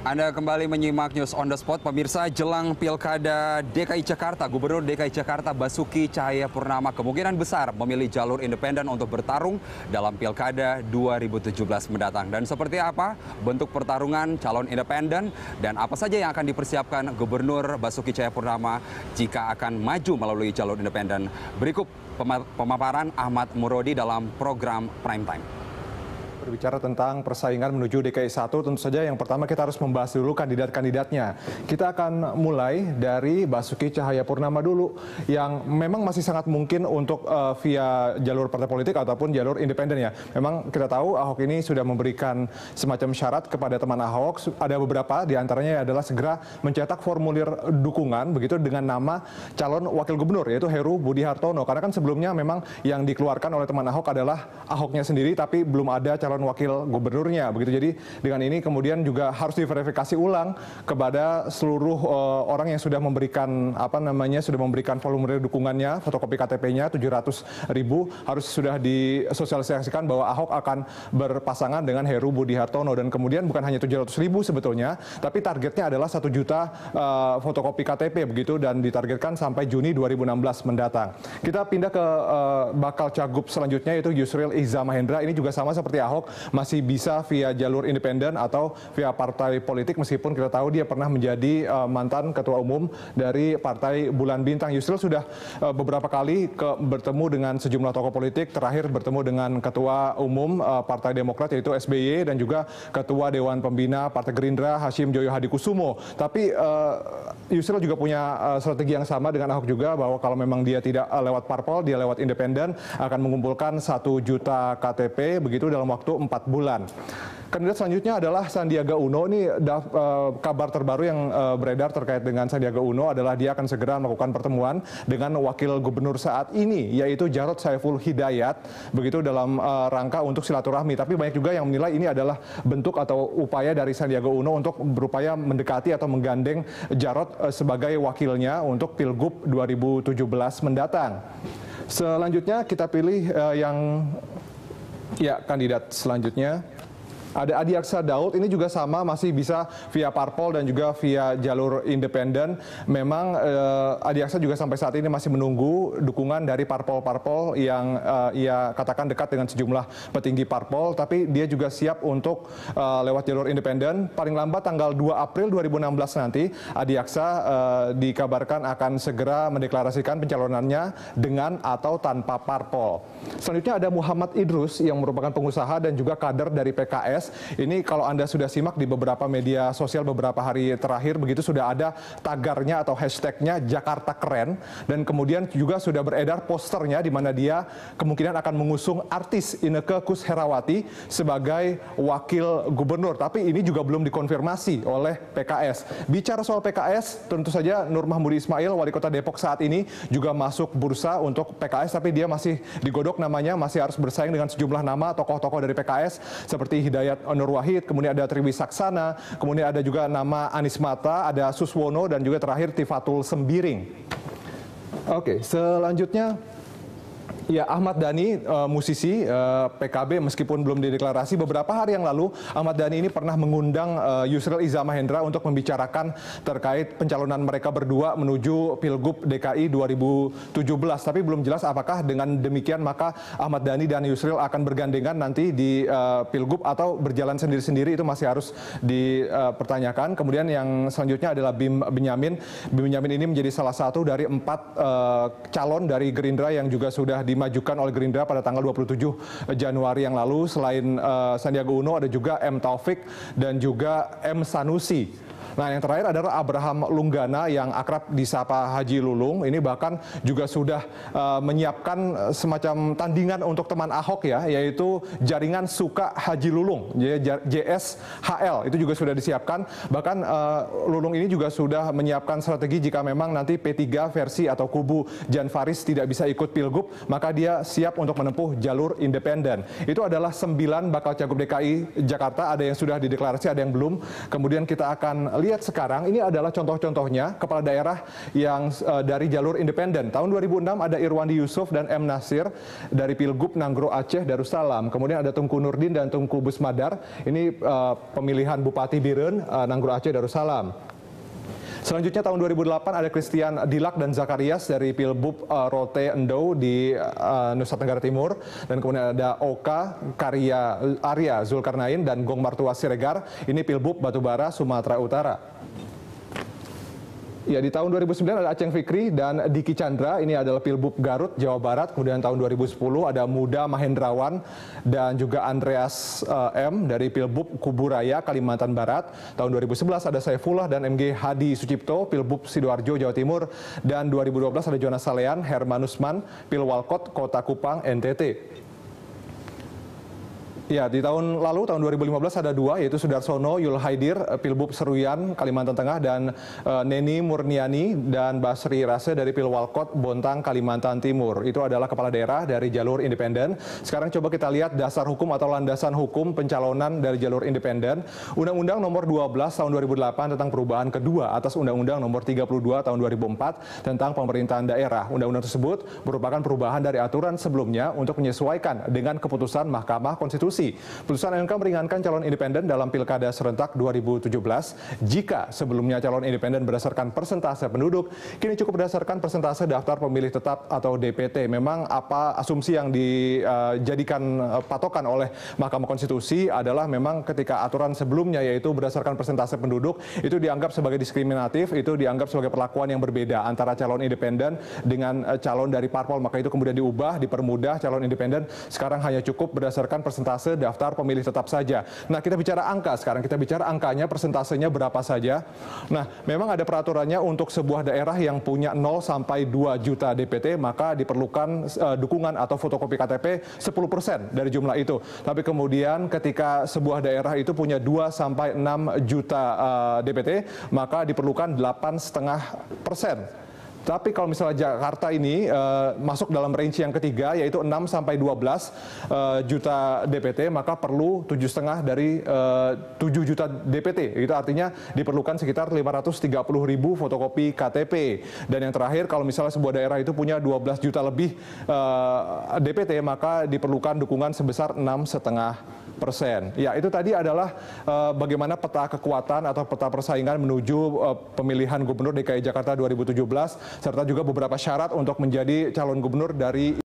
Anda kembali menyimak News on the Spot. Pemirsa, jelang Pilkada DKI Jakarta, Gubernur DKI Jakarta Basuki Cahayapurnama kemungkinan besar memilih jalur independen untuk bertarung dalam Pilkada 2017 mendatang. Dan seperti apa bentuk pertarungan calon independen dan apa saja yang akan dipersiapkan Gubernur Basuki Cahayapurnama jika akan maju melalui jalur independen? Berikut pemaparan Ahmad Murodi dalam program Prime Time. Berbicara tentang persaingan menuju DKI 1, tentu saja yang pertama kita harus membahas dulu kandidat-kandidatnya. Kita akan mulai dari Basuki Cahayapurnama dulu, yang memang masih sangat mungkin untuk via jalur partai politik ataupun jalur independen ya. Memang kita tahu Ahok ini sudah memberikan semacam syarat kepada teman Ahok. Ada beberapa, diantaranya adalah segera mencetak formulir dukungan begitu dengan nama calon wakil gubernur, yaitu Heru Budi Hartono. Karena kan sebelumnya memang yang dikeluarkan oleh teman Ahok adalah Ahoknya sendiri, tapi belum ada calon wakil gubernurnya begitu. Jadi dengan ini kemudian juga harus diverifikasi ulang kepada seluruh orang yang sudah memberikan sudah memberikan formulir dukungannya, fotokopi KTP-nya 700.000 harus sudah disosialisasikan bahwa Ahok akan berpasangan dengan Heru Budi Hartono. Dan kemudian bukan hanya 700.000 sebetulnya, tapi targetnya adalah 1 juta fotokopi KTP begitu, dan ditargetkan sampai Juni 2016 mendatang. Kita pindah ke bakal cagup selanjutnya, yaitu Yusril Iza Mahendra. Ini juga sama seperti Ahok, masih bisa via jalur independen atau via partai politik, meskipun kita tahu dia pernah menjadi mantan ketua umum dari Partai Bulan Bintang. Yusril sudah beberapa kali bertemu dengan sejumlah tokoh politik, terakhir bertemu dengan ketua umum Partai Demokrat yaitu SBY, dan juga ketua Dewan Pembina Partai Gerindra Hashim Joyo Hadikusumo. Tapi Yusril juga punya strategi yang sama dengan Ahok juga, bahwa kalau memang dia tidak lewat parpol, dia lewat independen, akan mengumpulkan 1 juta KTP begitu dalam waktu 4 bulan. Kandidat selanjutnya adalah Sandiaga Uno. Ini kabar terbaru yang beredar terkait dengan Sandiaga Uno adalah dia akan segera melakukan pertemuan dengan wakil gubernur saat ini, yaitu Jarod Saiful Hidayat, begitu dalam rangka untuk silaturahmi. Tapi banyak juga yang menilai ini adalah bentuk atau upaya dari Sandiaga Uno untuk berupaya mendekati atau menggandeng Jarod sebagai wakilnya untuk Pilgub 2017 mendatang. Selanjutnya kita pilih kandidat selanjutnya ada Adi Aksa Daud. Ini juga sama, masih bisa via parpol dan juga via jalur independen. Memang Adi Aksa juga sampai saat ini masih menunggu dukungan dari parpol-parpol yang ia katakan dekat dengan sejumlah petinggi parpol, tapi dia juga siap untuk lewat jalur independen. Paling lambat tanggal 2 April 2016 nanti Adi Aksa dikabarkan akan segera mendeklarasikan pencalonannya dengan atau tanpa parpol. Selanjutnya ada Muhammad Idrus yang merupakan pengusaha dan juga kader dari PKS. Ini kalau Anda sudah simak di beberapa media sosial beberapa hari terakhir begitu, sudah ada tagarnya atau hashtagnya Jakarta Keren, dan kemudian juga sudah beredar posternya di mana dia kemungkinan akan mengusung artis Inneke Koesherawati sebagai wakil gubernur. Tapi ini juga belum dikonfirmasi oleh PKS. Bicara soal PKS, tentu saja Nur Mahmudi Ismail, wali kota Depok saat ini, juga masuk bursa untuk PKS, tapi dia masih digodok namanya, masih harus bersaing dengan sejumlah nama tokoh-tokoh dari PKS seperti Hidayat Nur Wahid, kemudian ada Triwi Saksana, kemudian ada juga nama Anies Mata, ada Suswono, dan juga terakhir Tifatul Sembiring. Oke, selanjutnya ya, Ahmad Dhani, musisi PKB, meskipun belum dideklarasi. Beberapa hari yang lalu Ahmad Dhani ini pernah mengundang Yusril Iza Mahendra untuk membicarakan terkait pencalonan mereka berdua menuju Pilgub DKI 2017. Tapi belum jelas apakah dengan demikian maka Ahmad Dhani dan Yusril akan bergandengan nanti di Pilgub atau berjalan sendiri-sendiri, itu masih harus dipertanyakan. Kemudian yang selanjutnya adalah Bim Benyamin. Bim Benyamin ini menjadi salah satu dari 4 calon dari Gerindra yang juga sudah dimajukan oleh Gerindra pada tanggal 27 Januari yang lalu. Selain Sandiaga Uno, ada juga M. Taufik dan juga M. Sanusi. Nah, yang terakhir adalah Abraham Lunggana yang akrab disapa Haji Lulung. Ini bahkan juga sudah menyiapkan semacam tandingan untuk teman Ahok ya, yaitu Jaringan Suka Haji Lulung, JSHL. Itu juga sudah disiapkan. Bahkan Lulung ini juga sudah menyiapkan strategi jika memang nanti P3 versi atau kubu Jan Faris tidak bisa ikut Pilgub, maka maka dia siap untuk menempuh jalur independen. Itu adalah 9 bakal cagup DKI Jakarta, ada yang sudah dideklarasi, ada yang belum. Kemudian kita akan lihat sekarang, ini adalah contoh-contohnya kepala daerah yang dari jalur independen. Tahun 2006 ada Irwandi Yusuf dan M. Nasir dari Pilgub Nanggro Aceh Darussalam. Kemudian ada Tungku Nurdin dan Tungku Busmadar, ini pemilihan Bupati Biren Nanggro Aceh Darussalam. Selanjutnya tahun 2008 ada Christian Dilak dan Zakarias dari Pilbub Rote Endo di Nusa Tenggara Timur. Dan kemudian ada Oka Arya Zulkarnain dan Gong Martua Siregar, ini Pilbub Batubara Sumatera Utara. Ya, di tahun 2009 ada Aceng Fikri dan Diki Chandra, ini adalah Pilbub Garut, Jawa Barat. Kemudian tahun 2010 ada Muda Mahendrawan dan juga Andreas M dari Pilbub Kuburaya, Kalimantan Barat. Tahun 2011 ada Saifullah dan MG Hadi Sucipto, Pilbub Sidoarjo, Jawa Timur. Dan 2012 ada Jonas Salean, Hermanusman, Pilwalkot, Kota Kupang, NTT. Ya, di tahun lalu, tahun 2015 ada 2, yaitu Sudarsono Yul Haidir, Pilbub Seruyan, Kalimantan Tengah, dan Neni Murniani dan Basri Rase dari Pilwalkot, Bontang, Kalimantan Timur. Itu adalah kepala daerah dari jalur independen. Sekarang coba kita lihat dasar hukum atau landasan hukum pencalonan dari jalur independen. Undang-Undang Nomor 12 Tahun 2008 tentang perubahan kedua atas Undang-Undang Nomor 32 Tahun 2004 tentang pemerintahan daerah. Undang-undang tersebut merupakan perubahan dari aturan sebelumnya untuk menyesuaikan dengan keputusan Mahkamah Konstitusi. Putusan MK meringankan calon independen dalam Pilkada serentak 2017. Jika sebelumnya calon independen berdasarkan persentase penduduk, kini cukup berdasarkan persentase daftar pemilih tetap atau DPT. Memang apa asumsi yang dijadikan patokan oleh Mahkamah Konstitusi adalah memang ketika aturan sebelumnya yaitu berdasarkan persentase penduduk, itu dianggap sebagai diskriminatif, itu dianggap sebagai perlakuan yang berbeda antara calon independen dengan calon dari parpol. Maka itu kemudian diubah, dipermudah calon independen sekarang hanya cukup berdasarkan persentase daftar pemilih tetap saja. Nah, kita bicara angka sekarang, kita bicara angkanya, persentasenya berapa saja. Nah, memang ada peraturannya untuk sebuah daerah yang punya 0 sampai 2 juta DPT, maka diperlukan dukungan atau fotokopi KTP 10% dari jumlah itu. Tapi kemudian ketika sebuah daerah itu punya 2 sampai 6 juta DPT, maka diperlukan 8,5%. Tapi kalau misalnya Jakarta ini masuk dalam range yang ketiga, yaitu 6 sampai 12 juta DPT, maka perlu 7,5 dari 7 juta DPT. Itu artinya diperlukan sekitar 530.000 fotokopi KTP. Dan yang terakhir, kalau misalnya sebuah daerah itu punya 12 juta lebih DPT, maka diperlukan dukungan sebesar 6,5%. Ya, itu tadi adalah bagaimana peta kekuatan atau peta persaingan menuju pemilihan Gubernur DKI Jakarta 2017, serta juga beberapa syarat untuk menjadi calon gubernur dari